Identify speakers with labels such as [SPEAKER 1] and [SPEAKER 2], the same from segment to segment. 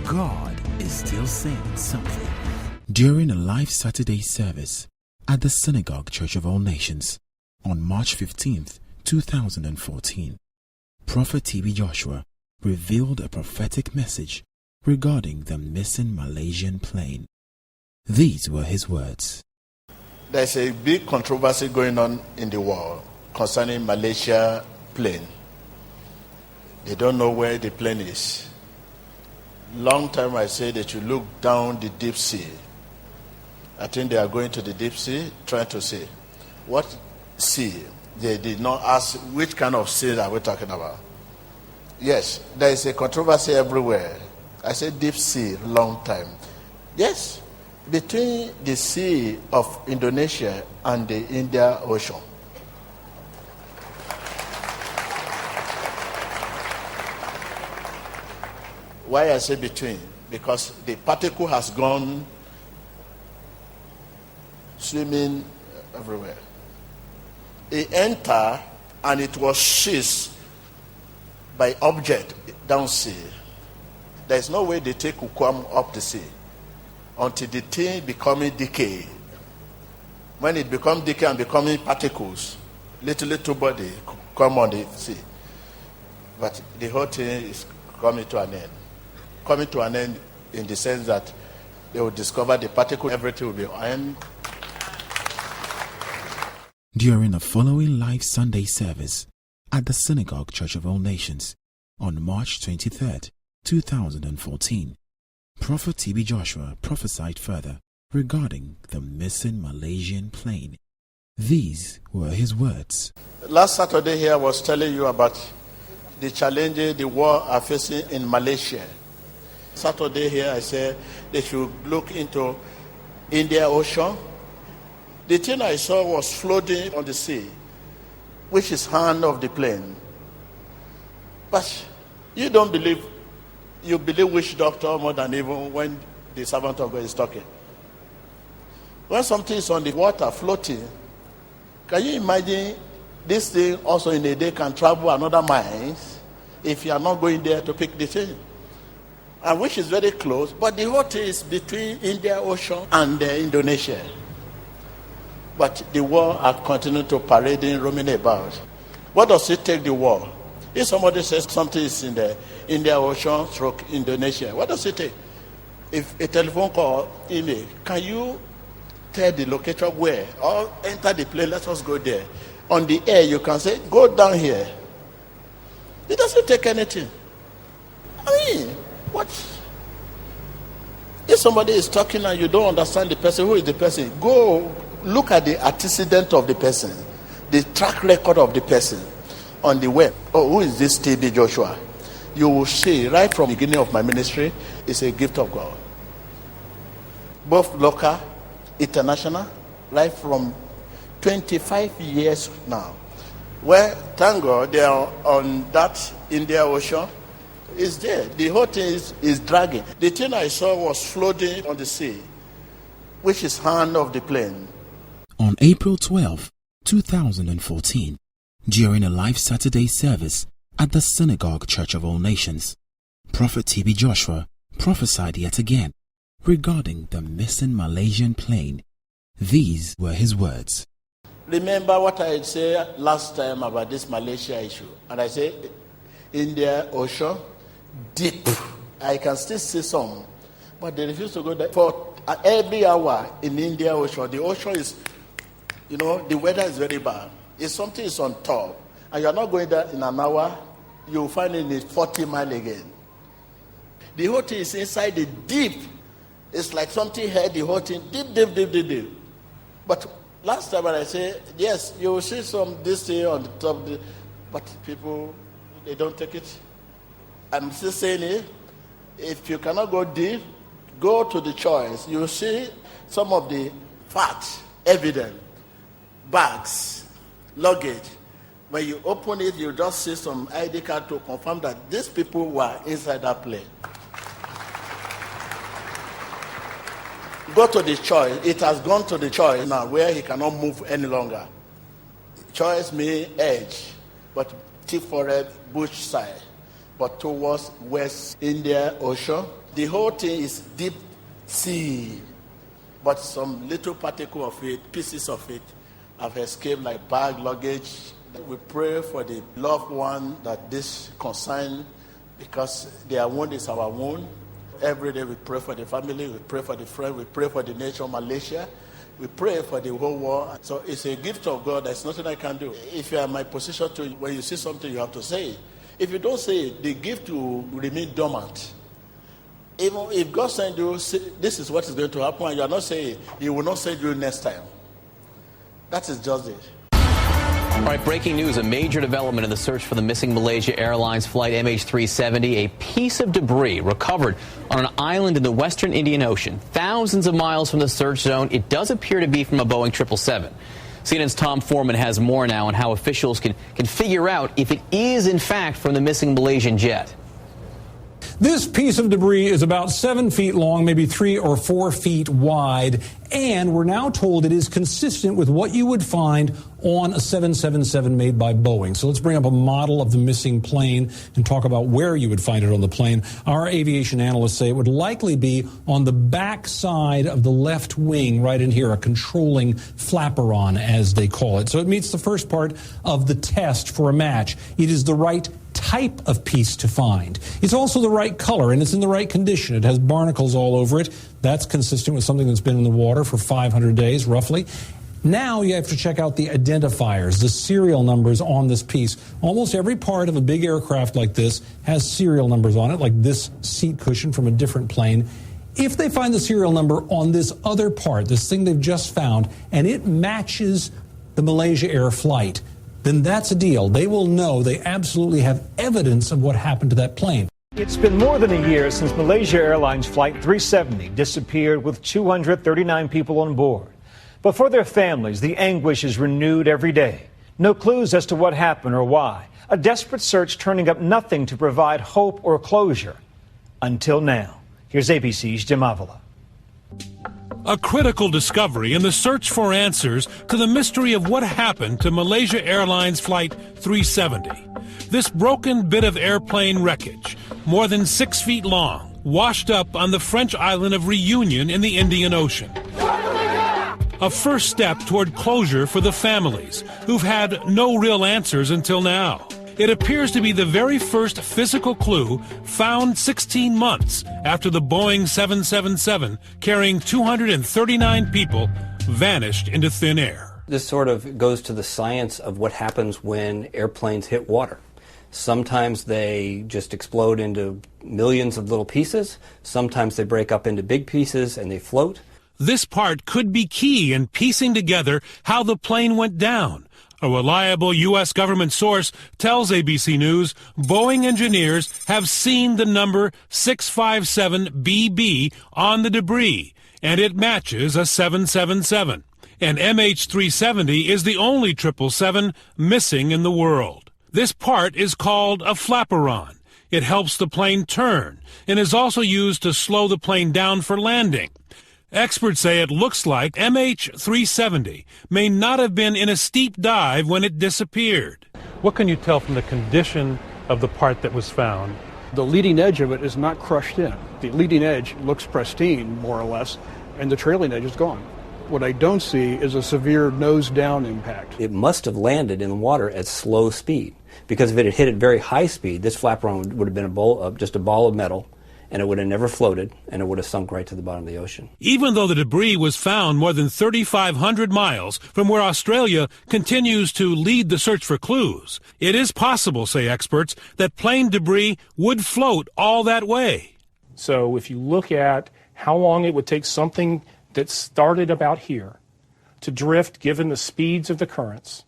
[SPEAKER 1] God is still saying something. During a live Saturday service at the Synagogue Church of All Nations on March 15th, 2014, Prophet T.B. Joshua revealed a prophetic message regarding the missing Malaysian plane. These were his words.
[SPEAKER 2] There's a big controversy going on in the world concerning Malaysia plane. They don't know where the plane is. Long time I say they should look down the deep sea. I think they are going to the deep sea, trying to see what sea. They did not ask which kind of sea are we talking about. Yes, there is a controversy everywhere. I said deep sea, long time. Yes, between the sea of Indonesia and the Indian Ocean. Why I say between? Because the particle has gone swimming everywhere. It entered and it was seized by object down sea. There is no way the thing could come up the sea until the thing becoming decay. When it becomes decay and becoming particles, little body come on the sea. But the whole thing is coming to an end. Coming to an end in the sense that they will discover the particle, everything will be end.
[SPEAKER 1] During a following live Sunday service at the Synagogue Church of All Nations on March 23rd, 2014, Prophet T.B. Joshua prophesied further regarding the missing Malaysian plane. These were his words.
[SPEAKER 2] Last Saturday here I was telling you about the challenges the world are facing in Malaysia. Saturday here I said they should look into Indian Ocean. The thing I saw was floating on the sea, which is hand of the plane. But you don't believe, you believe witch doctor more than even when the servant of God is talking. When something is on the water floating, can you imagine this thing also in a day can travel another miles if you are not going there to pick the thing? And which is very close, but the whole thing is between Indian Ocean and Indonesia. But the war are continuing to parading, roaming about. What does it take the war? If somebody says something is in the Indian Ocean stroke Indonesia, what does it take? If a telephone call, email, can you tell the locator where? Or enter the plane, let us go there. On the air, you can say, go down here. It doesn't take anything. I mean, what? If somebody is talking and you don't understand the person, who is the person? Go look at the antecedent of the person, the track record of the person on the web. Oh, who is this T.B. Joshua? You will see right from the beginning of my ministry, it's a gift of God. Both local, international, right from 25 years now. Well, thank God they are on that Indian Ocean. It's there. The whole thing is dragging. The thing I saw was floating on the sea, which is hand of the plane.
[SPEAKER 1] On April 12, 2014, during a live Saturday service at the Synagogue Church of All Nations, Prophet T.B. Joshua prophesied yet again regarding the missing Malaysian plane. These were his words.
[SPEAKER 2] Remember what I said last time about this Malaysia issue? And I said, India Ocean, deep. I can still see some, but they refuse to go there. For every hour in India Ocean, the ocean is, the weather is very bad. If something is on top, and you're not going there in an hour, you'll find it in 40 miles again. The whole thing is inside the deep. It's like something had the whole thing deep. But last time when I say, yes, you will see some this thing on the top, but people, they don't take it. I'm still saying it. If you cannot go deep, go to the choice. You will see some of the facts, evidence, bags, luggage. When you open it, you just see some ID card to confirm that these people were inside that plane. Go to the choice. It has gone to the choice now where he cannot move any longer. Choice means edge, but T4 bush side, but towards West India Ocean The whole thing is deep sea, but some little particle of it, pieces of it, have escaped like bag luggage. We pray for the loved one that this concerns because their wound is our wound. Every day we pray for the family, we pray for the friend, we pray for the nation, Malaysia. We pray for the whole world. So it's a gift of God. There's nothing I can do. If you are in my position to, when you see something, you have to say it. If you don't say it, the gift will remain dormant. Even if God sends you, this is what is going to happen, and you are not saying it, He will not send you next time. That is just it.
[SPEAKER 3] All right, breaking news, a major development in the search for the missing Malaysia Airlines Flight Mh370. A piece of debris recovered on an island in the western Indian Ocean, thousands of miles from the search zone. It does appear to be from a Boeing 777. CNN's Tom Foreman has more now on how officials can figure out if it is, in fact, from the missing Malaysian jet.
[SPEAKER 4] This piece of debris is about 7 feet long, maybe 3 or 4 feet wide, and we're now told it is consistent with what you would find on a 777 made by Boeing. So let's bring up a model of the missing plane and talk about where you would find it on the plane. Our aviation analysts say it would likely be on the back side of the left wing, right in here, a controlling flaperon, as they call it. So it meets the first part of the test for a match. It is the right type of piece to find. It's also the right color, and it's in the right condition. It has barnacles all over it. That's consistent with something that's been in the water for 500 days, roughly. Now you have to check out the identifiers, the serial numbers on this piece. Almost every part of a big aircraft like this has serial numbers on it, like this seat cushion from a different plane. If they find the serial number on this other part, this thing they've just found, and it matches the Malaysia Air flight, then that's a deal. They will know they absolutely have evidence of what happened to that plane.
[SPEAKER 5] It's been more than a year since Malaysia Airlines Flight 370 disappeared with 239 people on board. But for their families, the anguish is renewed every day. No clues as to what happened or why. A desperate search turning up nothing to provide hope or closure. Until now. Here's ABC's Jim Avila.
[SPEAKER 6] A critical discovery in the search for answers to the mystery of what happened to Malaysia Airlines Flight 370. This broken bit of airplane wreckage, more than 6 feet long, washed up on the French island of Reunion in the Indian Ocean. A first step toward closure for the families who've had no real answers until now. It appears to be the very first physical clue found 16 months after the Boeing 777 carrying 239 people vanished into thin air.
[SPEAKER 7] This sort of goes to the science of what happens when airplanes hit water. Sometimes they just explode into millions of little pieces. Sometimes they break up into big pieces and they float.
[SPEAKER 6] This part could be key in piecing together how the plane went down. A reliable U.S. government source tells ABC News Boeing engineers have seen the number 657BB on the debris, and it matches a 777. And Mh370 is the only 777 missing in the world. This part is called a flaperon. It helps the plane turn and is also used to slow the plane down for landing. Experts say it looks like Mh370 may not have been in a steep dive when it disappeared.
[SPEAKER 8] What can you tell from the condition of the part that was found?
[SPEAKER 9] The leading edge of it is not crushed in. The leading edge looks pristine, more or less, and the trailing edge is gone. What I don't see is a severe nose-down impact.
[SPEAKER 7] It must have landed in the water at slow speed, because if it had hit at very high speed, this flaperon would have been just a ball of metal, and it would have never floated, and it would have sunk right to the bottom of the ocean.
[SPEAKER 6] Even though the debris was found more than 3,500 miles from where Australia continues to lead the search for clues, it is possible, say experts, that plane debris would float all that way.
[SPEAKER 8] So if you look at how long it would take something that started about here to drift, given the speeds of the currents,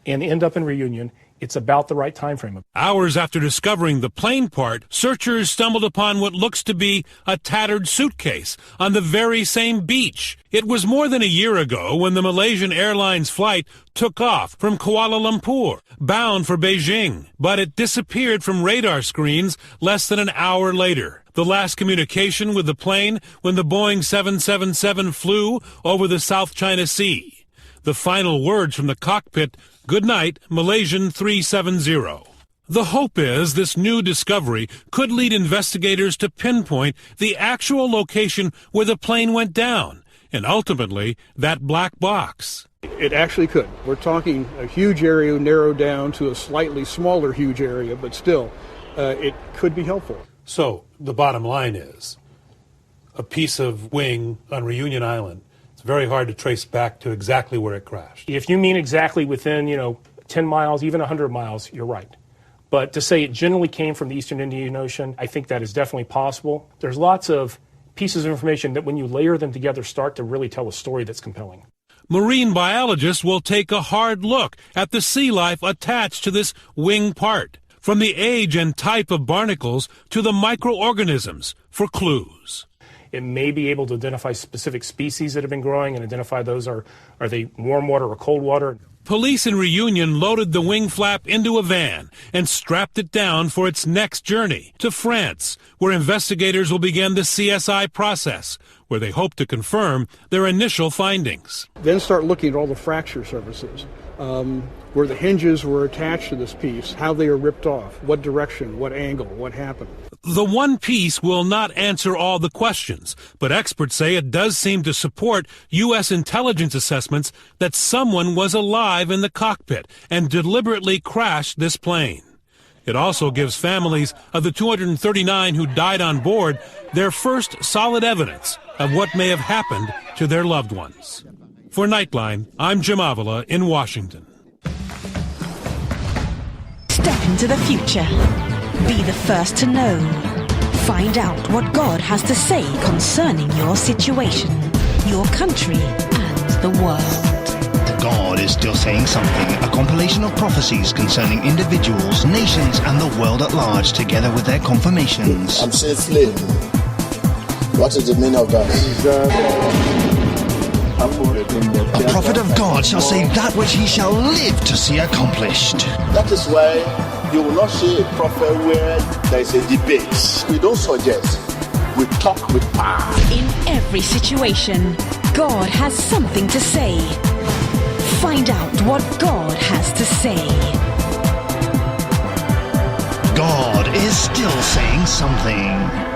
[SPEAKER 8] and end up in Reunion, it's about the right time frame.
[SPEAKER 6] Hours after discovering the plane part, searchers stumbled upon what looks to be a tattered suitcase on the very same beach. It was more than a year ago when the Malaysian Airlines flight took off from Kuala Lumpur, bound for Beijing, but it disappeared from radar screens less than an hour later. The last communication with the plane when the Boeing 777 flew over the South China Sea. The final words from the cockpit, "Good night, Malaysian 370." The hope is this new discovery could lead investigators to pinpoint the actual location where the plane went down, and ultimately that black box.
[SPEAKER 9] It actually could. We're talking a huge area narrowed down to a slightly smaller huge area, but still, it could be helpful.
[SPEAKER 6] So the bottom line is, a piece of wing on Reunion Island, it's very hard to trace back to exactly where it crashed.
[SPEAKER 8] If you mean exactly within, 10 miles, even 100 miles, you're right. But to say it generally came from the Eastern Indian Ocean, I think that is definitely possible. There's lots of pieces of information that when you layer them together start to really tell a story that's compelling.
[SPEAKER 6] Marine biologists will take a hard look at the sea life attached to this wing part, from the age and type of barnacles to the microorganisms, for clues.
[SPEAKER 8] It may be able to identify specific species that have been growing and identify those are they warm water or cold water.
[SPEAKER 6] Police in Reunion loaded the wing flap into a van and strapped it down for its next journey to France, where investigators will begin the CSI process, where they hope to confirm their initial findings.
[SPEAKER 9] Then start looking at all the fracture surfaces, where the hinges were attached to this piece, how they are ripped off, what direction, what angle, what happened.
[SPEAKER 6] The one piece will not answer all the questions, but experts say it does seem to support U.S. intelligence assessments that someone was alive in the cockpit and deliberately crashed this plane. It also gives families of the 239 who died on board their first solid evidence of what may have happened to their loved ones. For Nightline, I'm Jim Avila in Washington.
[SPEAKER 10] Step into the future. Be the first to know. Find out what God has to say concerning your situation, your country, and the world.
[SPEAKER 11] God is still saying something, a compilation of prophecies concerning individuals, nations, and the world at large, together with their confirmations.
[SPEAKER 2] I'm saying flame. What is the meaning of that?
[SPEAKER 11] A prophet of God shall say that which he shall live to see accomplished.
[SPEAKER 2] That is why you will not see a prophet where there is a debate. We don't suggest. We talk with power.
[SPEAKER 10] In every situation, God has something to say. Find out what God has to say.
[SPEAKER 11] God is still saying something.